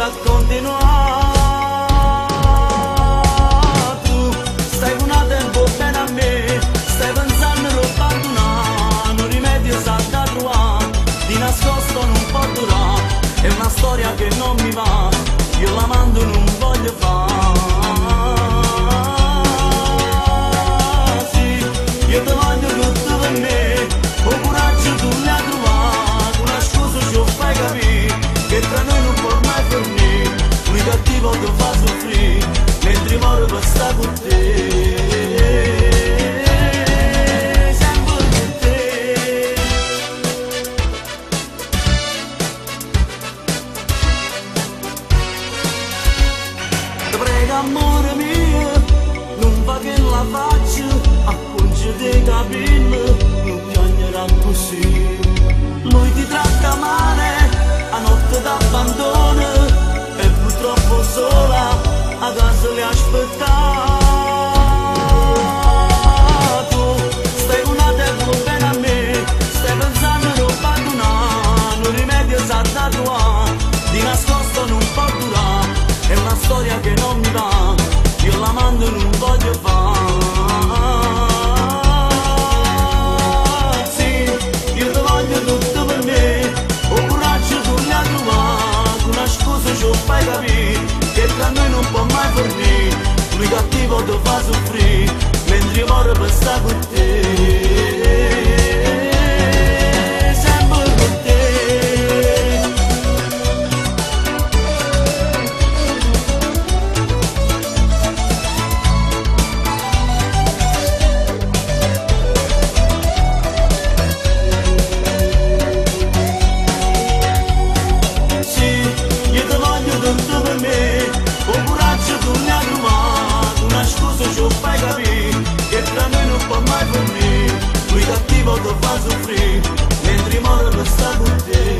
a continuare. Tu stai con un tempo bene a me, stai pensando di abbandonare, un rimedio sa da trovare, di nascosto non può durare, è una storia che non mi va, io la mando non voglio fare. Sì, io ti voglio tutto per me, ho coraggio tu le hai trovato, una scusa ci fai capire, che tra noi non può mai fornire, lui cattivo ti fa soffrire, mentre muore per stare con te. Sempre con te. Ti prego amore mio, non fa che la faccio, appungete i capelli, non piangerà così. Lui ti tratta male, a notte t'abbandona, e purtroppo sola a casa le aspettare. Tu stai con un tempo bene a me, stai pensando di abbandonare, un rimedio sa da trovare, di nascosto non può durare, è una storia che non mi va, io la mando non voglio fare. Sì, io ti voglio tutto per me, ho coraggio tu le hai trovato, una scusa ci fai capire, che tra noi non può mai fornire, lui cattivo ti fa soffrire, mentre io muore per stare con te. Sempre con te. Tutto per me, con coraggio tu ne hai trovato, una scusa ci fai capire, che tra noi non può mai fornire, lui cattivo ti fa soffrire, mentre muore per stare con te.